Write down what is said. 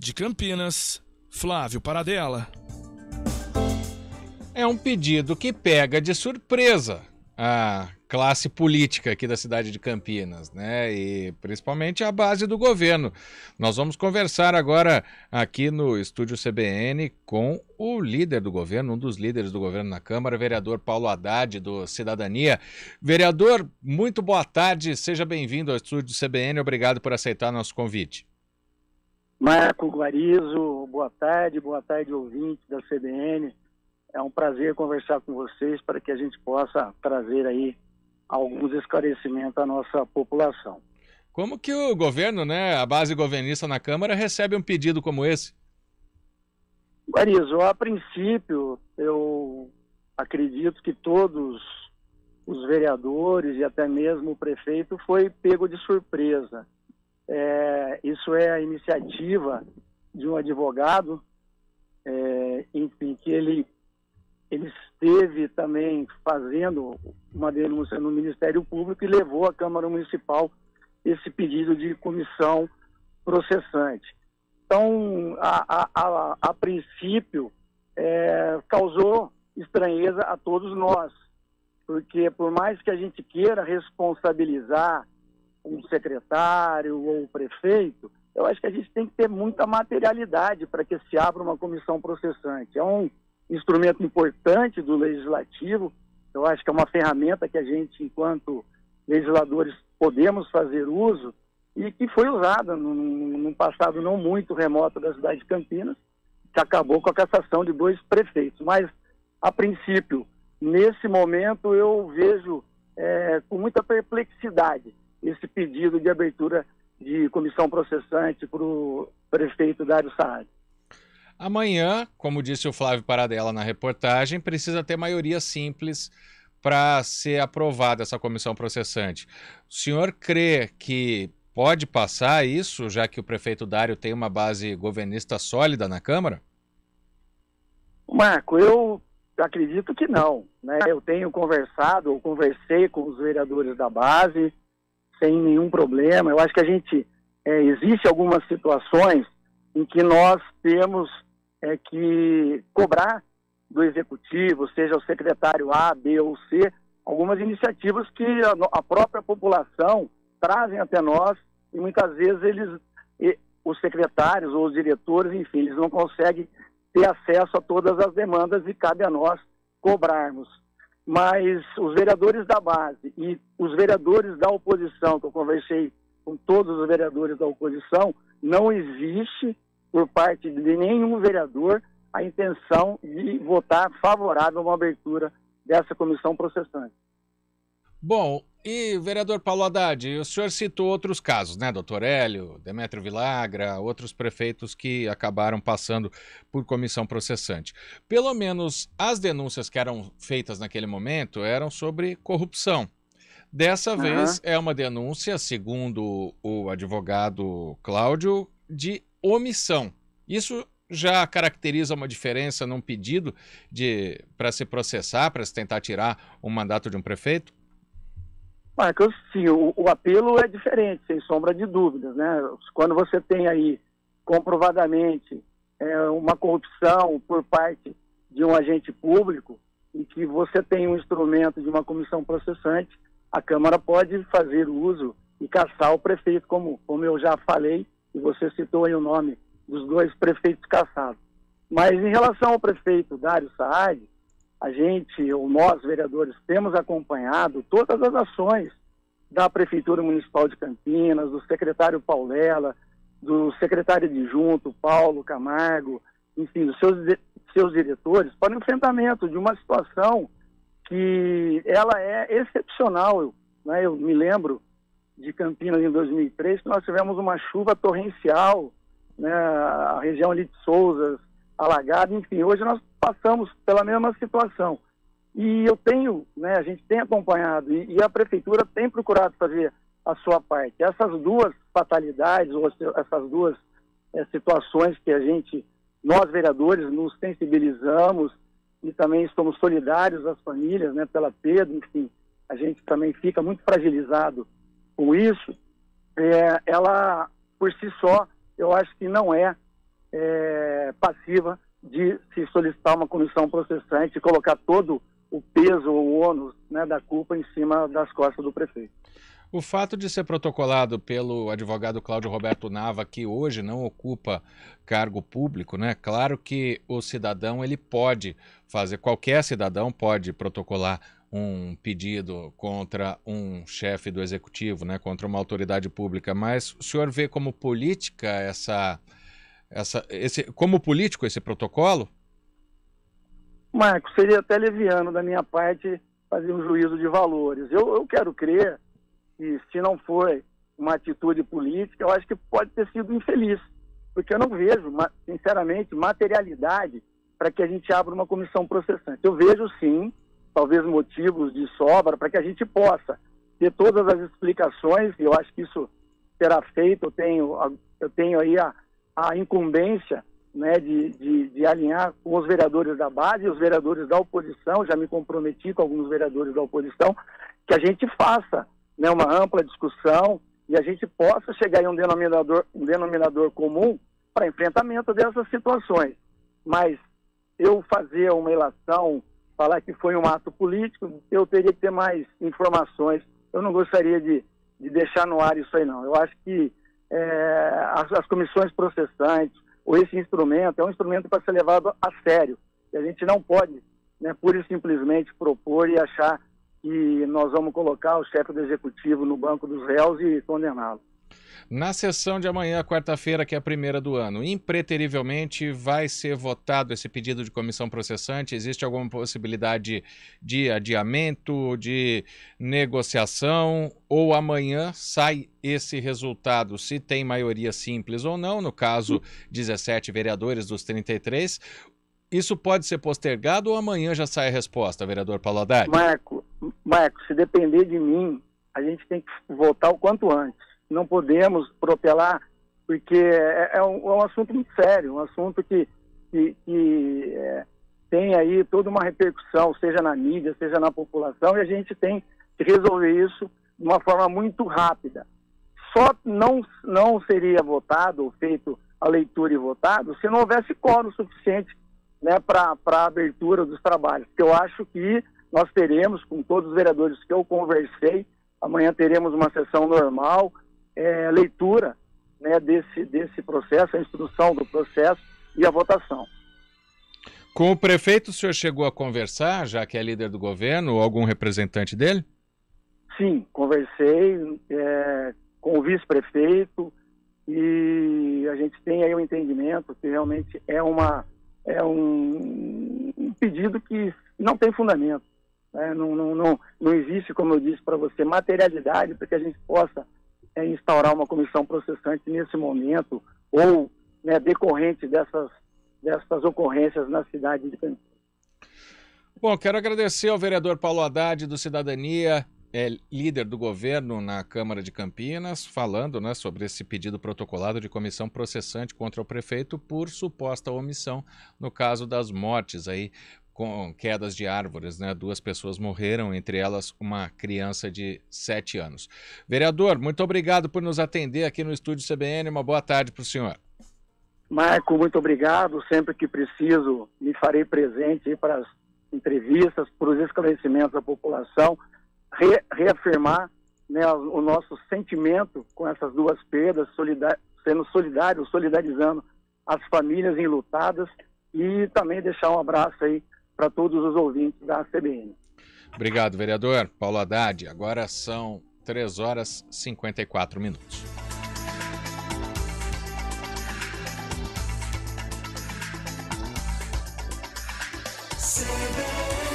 De Campinas, Flávio Paradella. É um pedido que pega de surpresa a classe política aqui da cidade de Campinas, né? E principalmente a base do governo. Nós vamos conversar agora aqui no estúdio CBN com o líder do governo, um dos líderes do governo na Câmara, vereador Paulo Haddad, do Cidadania. Vereador, muito boa tarde, seja bem-vindo ao estúdio CBN, obrigado por aceitar nosso convite. Marco Guarizo, boa tarde ouvintes da CBN. É um prazer conversar com vocês para que a gente possa trazer aí alguns esclarecimentos à nossa população. Como que o governo, né, a base governista na Câmara, recebe um pedido como esse? Guarizo, a princípio, eu acredito que todos os vereadores e até mesmo o prefeito foi pego de surpresa. Isso é a iniciativa de um advogado, enfim, que ele esteve também fazendo uma denúncia no Ministério Público e levou à Câmara Municipal esse pedido de comissão processante. Então, a princípio, causou estranheza a todos nós, porque por mais que a gente queira responsabilizar um secretário ou um prefeito, eu acho que a gente tem que ter muita materialidade para que se abra uma comissão processante. É um instrumento importante do legislativo, eu acho que é uma ferramenta que a gente, enquanto legisladores, podemos fazer uso e que foi usada num passado não muito remoto da cidade de Campinas, que acabou com a cassação de 2 prefeitos. Mas, a princípio, nesse momento, eu vejo com muita perplexidade esse pedido de abertura de comissão processante para o prefeito Dario Saad. Amanhã, como disse o Flávio Paradella na reportagem, precisa ter maioria simples para ser aprovada essa comissão processante. O senhor crê que pode passar isso, já que o prefeito Dário tem uma base governista sólida na Câmara? Marco, eu acredito que não, né? Eu tenho conversei com os vereadores da base, sem nenhum problema. Eu acho que existe algumas situações em que nós temos que cobrar do executivo, seja o secretário A, B ou C, algumas iniciativas que a própria população trazem até nós e muitas vezes os secretários ou os diretores, enfim, eles não conseguem ter acesso a todas as demandas e cabe a nós cobrarmos. Mas os vereadores da base e os vereadores da oposição, que eu conversei com todos os vereadores da oposição, não existe por parte de nenhum vereador a intenção de votar favorável a uma abertura dessa comissão processante. Bom, e vereador Paulo Haddad, o senhor citou outros casos, né, doutor Hélio, Demétrio Vilagra, outros prefeitos que acabaram passando por comissão processante. Pelo menos as denúncias que eram feitas naquele momento eram sobre corrupção. Dessa vez é uma denúncia, segundo o advogado Cláudio, de omissão. Isso já caracteriza uma diferença num pedido para se processar, para se tentar tirar o mandato de um prefeito? Marcos, sim, o apelo é diferente, sem sombra de dúvidas, né? Quando você tem aí comprovadamente uma corrupção por parte de um agente público e que você tem um instrumento de uma comissão processante, a Câmara pode fazer uso e cassar o prefeito, como eu já falei, e você citou aí o nome dos 2 prefeitos cassados. Mas em relação ao prefeito Dario Saad, nós, vereadores, temos acompanhado todas as ações da Prefeitura Municipal de Campinas, do secretário Paulela, do secretário adjunto Paulo Camargo, enfim, dos seus diretores, para o enfrentamento de uma situação que ela é excepcional, né? Eu me lembro de Campinas em 2003, que nós tivemos uma chuva torrencial, né? A região ali de Souzas, alagada, enfim, hoje nós passamos pela mesma situação. E a gente tem acompanhado e a Prefeitura tem procurado fazer a sua parte. Essas 2 fatalidades, ou essas 2 situações que nós vereadores nos sensibilizamos e também estamos solidários às famílias, né, pela perda, enfim, a gente também fica muito fragilizado com isso, ela, por si só, eu acho que não é passiva de se solicitar uma comissão processante e colocar todo o peso ou o ônus, né, da culpa em cima das costas do prefeito. O fato de ser protocolado pelo advogado Cláudio Roberto Nava, que hoje não ocupa cargo público, né? Claro que o cidadão, ele pode fazer, qualquer cidadão pode protocolar um pedido contra um chefe do executivo, né? Contra uma autoridade pública, mas o senhor vê como política como político esse protocolo? Marcos, seria até leviano da minha parte fazer um juízo de valores. Eu quero crer que, se não foi uma atitude política, eu acho que pode ter sido infeliz, porque eu não vejo, sinceramente, materialidade para que a gente abra uma comissão processante. Eu vejo, sim, talvez motivos de sobra para que a gente possa ter todas as explicações, e eu acho que isso será feito. Eu tenho aí a incumbência, né, de alinhar com os vereadores da base e os vereadores da oposição. Já me comprometi com alguns vereadores da oposição que a gente faça, né, uma ampla discussão e a gente possa chegar em um denominador comum para enfrentamento dessas situações. Mas eu fazer uma ilação, falar que foi um ato político, eu teria que ter mais informações. Eu não gostaria de deixar no ar isso aí, não. Eu acho que as comissões processantes, ou esse instrumento, é um instrumento para ser levado a sério. E a gente não pode, né, pura e simplesmente propor e achar que nós vamos colocar o chefe do executivo no banco dos réus e condená-lo. Na sessão de amanhã, quarta-feira, que é a primeira do ano, impreterivelmente vai ser votado esse pedido de comissão processante? Existe alguma possibilidade de adiamento, de negociação, ou amanhã sai esse resultado, se tem maioria simples ou não, no caso 17 vereadores dos 33, isso pode ser postergado ou amanhã já sai a resposta, vereador Paulo Haddad? Marco, se depender de mim, a gente tem que votar o quanto antes. Não podemos protelar, porque é um assunto muito sério, um assunto que tem aí toda uma repercussão, seja na mídia, seja na população, e a gente tem que resolver isso de uma forma muito rápida. Só não seria votado, ou feito a leitura e votado, se não houvesse quórum suficiente, né, para a abertura dos trabalhos. Eu acho que nós teremos, com todos os vereadores que eu conversei, amanhã teremos uma sessão normal, leitura, né, desse processo, a instrução do processo e a votação. Com o prefeito o senhor chegou a conversar, já que é líder do governo, ou algum representante dele? Sim, conversei com o vice-prefeito e a gente tem aí um entendimento que realmente é um pedido que não tem fundamento, né? Não existe, como eu disse para você, materialidade para que a gente possa instaurar uma comissão processante nesse momento, ou, né, decorrente dessas ocorrências na cidade de Campinas. Bom, quero agradecer ao vereador Paulo Haddad, do Cidadania, líder do governo na Câmara de Campinas, falando, né, sobre esse pedido protocolado de comissão processante contra o prefeito por suposta omissão no caso das mortes aí com quedas de árvores, né? 2 pessoas morreram, entre elas uma criança de 7 anos. Vereador, muito obrigado por nos atender aqui no Estúdio CBN. Uma boa tarde para o senhor. Marco, muito obrigado. Sempre que preciso, me farei presente para as entrevistas, para os esclarecimentos da população, reafirmar, né, o nosso sentimento com essas 2 perdas, sendo solidarizando as famílias enlutadas, e também deixar um abraço aí para todos os ouvintes da CBN. Obrigado, vereador Paulo Haddad. Agora são 3h54. CBN.